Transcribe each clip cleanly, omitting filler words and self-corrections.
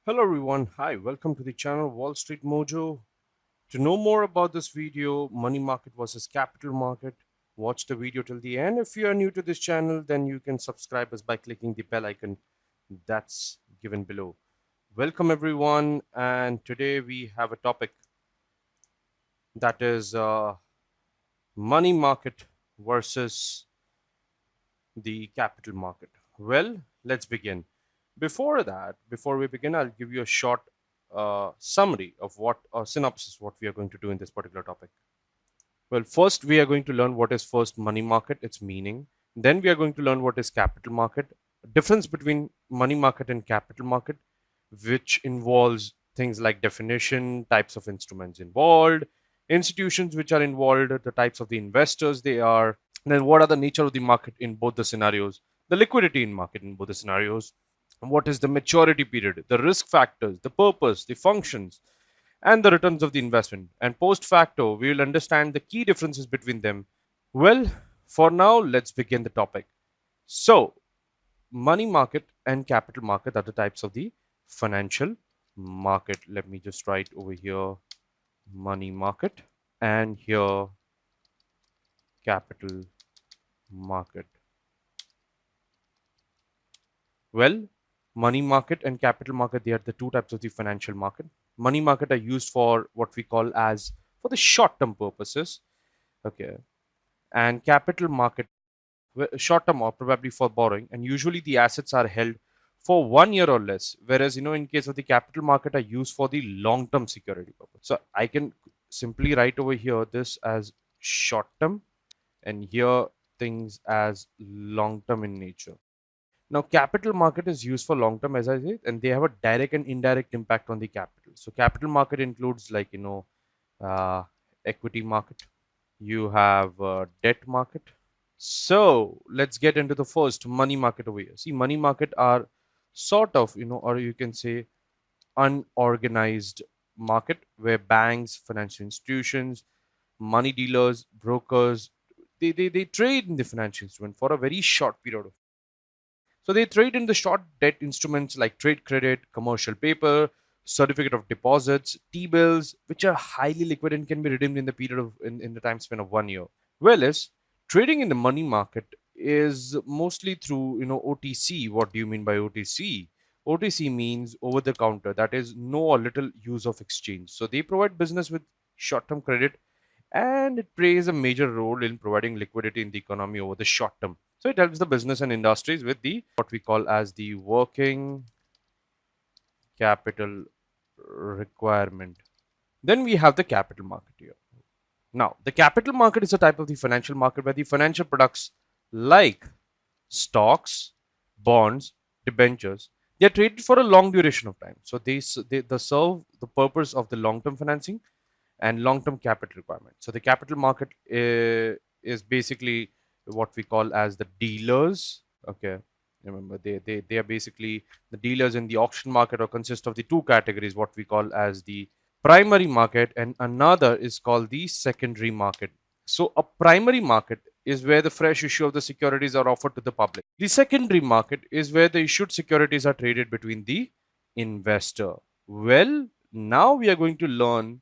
Hello everyone, hi, welcome to the channel Wall Street Mojo. To know more about this video, money market versus capital market, watch the video till the end. If you are new to this channel, then you can subscribe us by clicking the bell icon that's given below. Welcome everyone, and today we have a topic that is money market versus the capital market. Well, let's begin. Before we begin, I'll give you a short summary of what, or synopsis, what we are going to do in this particular topic. Well, first we are going to learn what is first money market, its meaning. Then we are going to learn what is capital market, difference between money market and capital market, which involves things like definition, types of instruments involved, institutions which are involved, the types of the investors they are, and then what are the nature of the market in both the scenarios, the liquidity in market in both the scenarios, what is the maturity period, the risk factors, the purpose, the functions, and the returns of the investment. And post facto, we will understand the key differences between them. Well, for now, let's begin the topic. So, money market and capital market are the types of the financial market. Let me just write over here money market and here capital market. Well, money market and capital market, they are the two types of the financial market. Money market are used for what we call as for the short term purposes, okay, and capital market short term or probably for borrowing, and usually the assets are held for 1 year or less, whereas in case of the capital market are used for the long term security purpose. So I can simply write over here this as short term and here things as long term in nature. Now, capital market is used for long term, as I said, and they have a direct and indirect impact on the capital. So, capital market includes like uh, equity market. You have debt market. So, let's get into the first money market over here. See, money market are sort of or you can say unorganized market where banks, financial institutions, money dealers, brokers, they trade in the financial instrument for a very short period of. So they trade in the short debt instruments like trade credit, commercial paper, certificate of deposits, T-bills, which are highly liquid and can be redeemed in the period of in the time span of 1 year. Whereas trading in the money market is mostly through OTC. What do you mean by OTC? OTC means over the counter, that is no or little use of exchange. So they provide business with short-term credit and it plays a major role in providing liquidity in the economy over the short term. So it helps the business and industries with the what we call as the working capital requirement. Then we have the capital market here. Now, the capital market is a type of the financial market where the financial products like stocks, bonds, debentures, they are traded for a long duration of time. So they serve the purpose of the long-term financing and long-term capital requirement. So the capital market is basically what we call as the dealers. Okay, remember they are basically the dealers in the auction market, or consist of the two categories, what we call as the primary market and another is called the secondary market. So a primary market is where the fresh issue of the securities are offered to the public. The secondary market is where the issued securities are traded between the investor. Well, now we are going to learn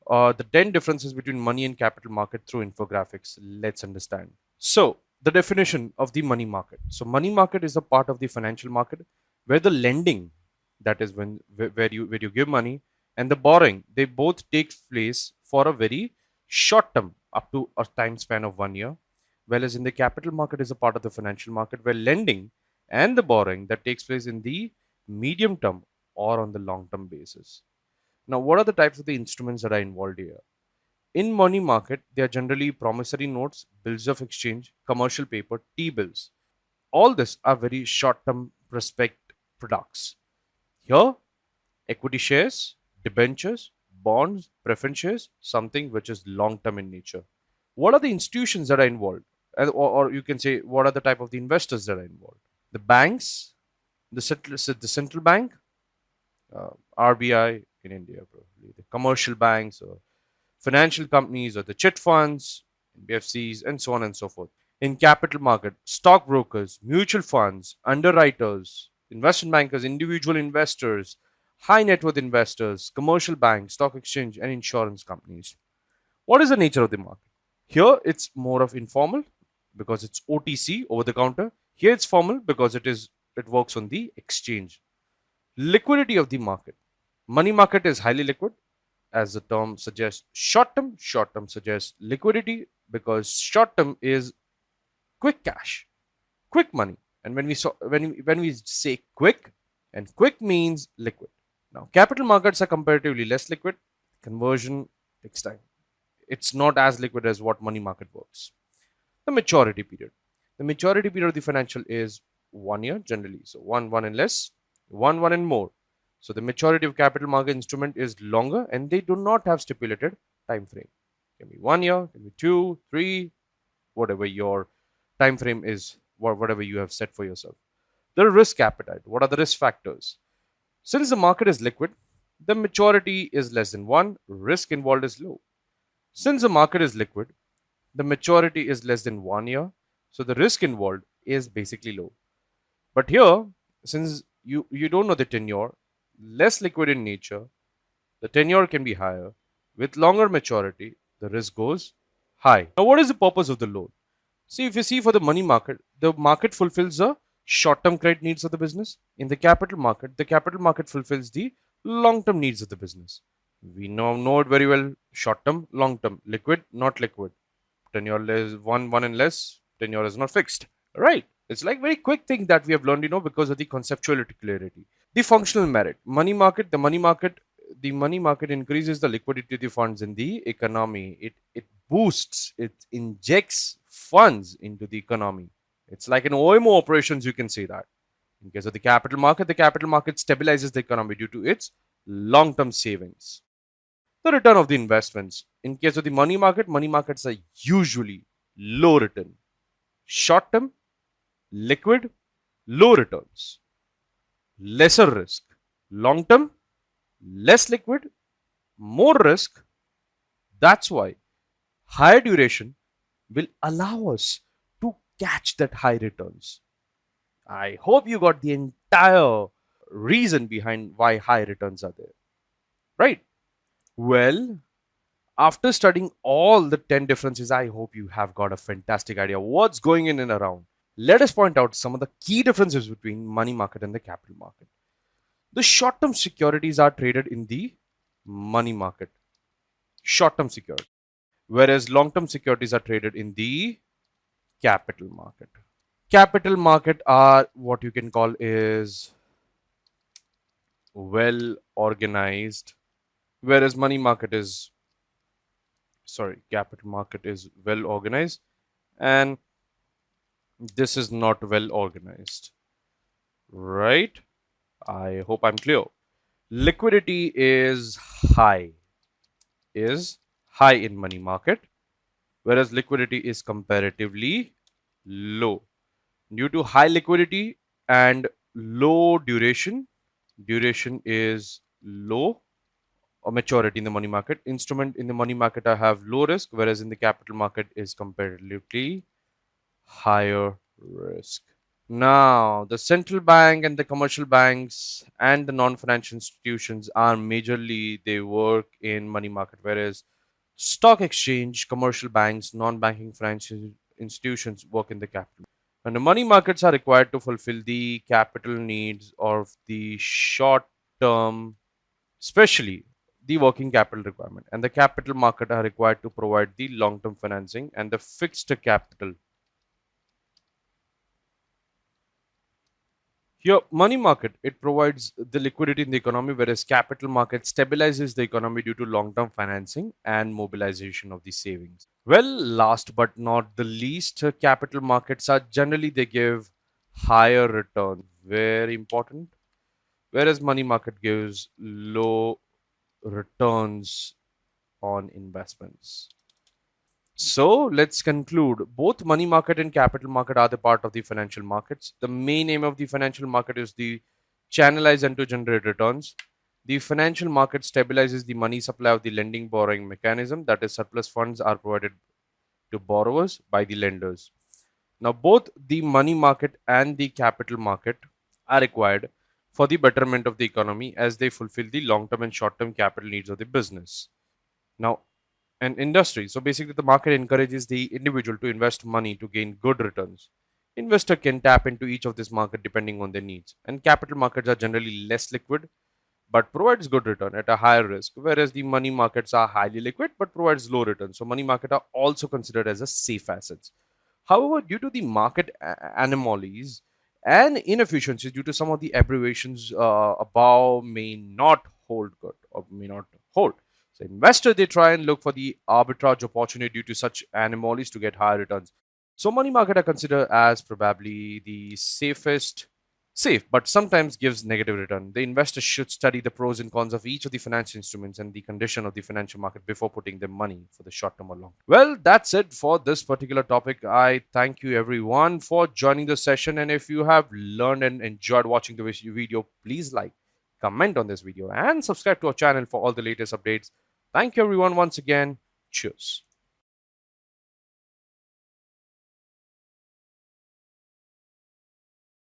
the 10 differences between money and capital market through infographics. Let's understand. So, the definition of the money market. So, money market is a part of the financial market where the lending, that is where you give money, and the borrowing, they both take place for a very short term, up to a time span of 1 year. Whereas in the capital market is a part of the financial market where lending and the borrowing that takes place in the medium term or on the long term basis. Now, what are the types of the instruments that are involved here? In money market, they are generally promissory notes, bills of exchange, commercial paper, T-bills. All this are very short-term prospect products. Here, equity shares, debentures, bonds, preference shares, something which is long-term in nature. What are the institutions that are involved? Or you can say, what are the type of the investors that are involved? The banks, the central bank, RBI in India, probably the commercial banks or financial companies or the chit funds, NBFCs, and so on and so forth. In capital market, stockbrokers, mutual funds, underwriters, investment bankers, individual investors, high net worth investors, commercial banks, stock exchange, and insurance companies. What is the nature of the market? Here it's more of informal because it's OTC, over the counter. Here it's formal because it works on the exchange. Liquidity of the market. Money market is highly liquid, as the term suggests. Short term suggests liquidity because short term is quick cash, quick money. And when we say quick, and quick means liquid. Now, capital markets are comparatively less liquid. Conversion takes time. It's not as liquid as what money market works. The maturity period. The maturity period of the financial is 1 year generally. So one and less, one and more. So the maturity of capital market instrument is longer and they do not have stipulated time frame. Can be 1 year, can be 2, 3, whatever your time frame is, whatever you have set for yourself. The risk appetite. What are the risk factors? Since the market is liquid, the maturity is less than 1, risk involved is low. Since the market is liquid, the maturity is less than 1 year, so the risk involved is basically low. But here, since you don't know the tenure, less liquid in nature, the tenure can be higher. With longer maturity, the risk goes high. Now, what is the purpose of the loan? See, if you see for the money market, the market fulfills the short-term credit needs of the business. In the capital market fulfills the long-term needs of the business. We know it very well. Short-term, long-term, liquid, not liquid. Tenure less, one and less. Tenure is not fixed. Right? It's like very quick thing that we have learned, because of the conceptual clarity. The functional merit. Money market. The money market increases the liquidity of the funds in the economy. It boosts, it injects funds into the economy. It's like an OMO operations, you can say that. In case of the capital market stabilizes the economy due to its long-term savings. The return of the investments. In case of the money markets are usually low return. Short-term, liquid, low returns. Lesser risk. Long-term, less liquid, more risk. That's why higher duration will allow us to catch that high returns. I hope you got the entire reason behind why high returns are there. Right? Well, after studying all the 10 differences, I hope you have got a fantastic idea what's going in and around. Let us point out some of the key differences between money market and the capital market. The short-term securities are traded in the money market. Short-term security. Whereas long-term securities are traded in the capital market. Capital market are what you can call is well organized, whereas capital market is well organized and this is not well organized. Right? I hope I'm clear. Liquidity is high in money market, whereas liquidity is comparatively low. Due to high liquidity and low duration is low, or maturity in the money market. Instrument in the money market have low risk, whereas in the capital market is comparatively higher risk. Now, the central bank and the commercial banks and the non-financial institutions are majorly, they work in money market, whereas stock exchange, commercial banks, non-banking financial institutions work in the capital. And the money markets are required to fulfill the capital needs of the short term, especially the working capital requirement. And the capital market are required to provide the long-term financing and the fixed capital. Here, money market, it provides the liquidity in the economy, whereas capital market stabilizes the economy due to long-term financing and mobilization of the savings. Well, last but not the least, capital markets are generally, they give higher return, very important, whereas money market gives low returns on investments. So let's conclude. Both money market and capital market are the part of the financial markets. The main aim of the financial market is the channelize and to generate returns. The financial market stabilizes the money supply of the lending borrowing mechanism, that is surplus funds are provided to borrowers by the lenders. Now both the money market and the capital market are required for the betterment of the economy as they fulfill the long-term and short-term capital needs of the business. Now, an industry. So basically, the market encourages the individual to invest money to gain good returns. Investor can tap into each of this market depending on their needs. And capital markets are generally less liquid but provides good return at a higher risk, whereas the money markets are highly liquid but provides low return. So money market are also considered as a safe assets. However, due to the market anomalies and inefficiencies due to some of the abbreviations above may not hold good or may not hold. So investors they try and look for the arbitrage opportunity due to such anomalies to get higher returns. So money market are considered as probably the safe, but sometimes gives negative return. The investor should study the pros and cons of each of the financial instruments and the condition of the financial market before putting their money for the short term or long. Well, that's it for this particular topic. I thank you everyone for joining the session. And if you have learned and enjoyed watching the video, please like, comment on this video, and subscribe to our channel for all the latest updates. Thank you everyone once again. Cheers.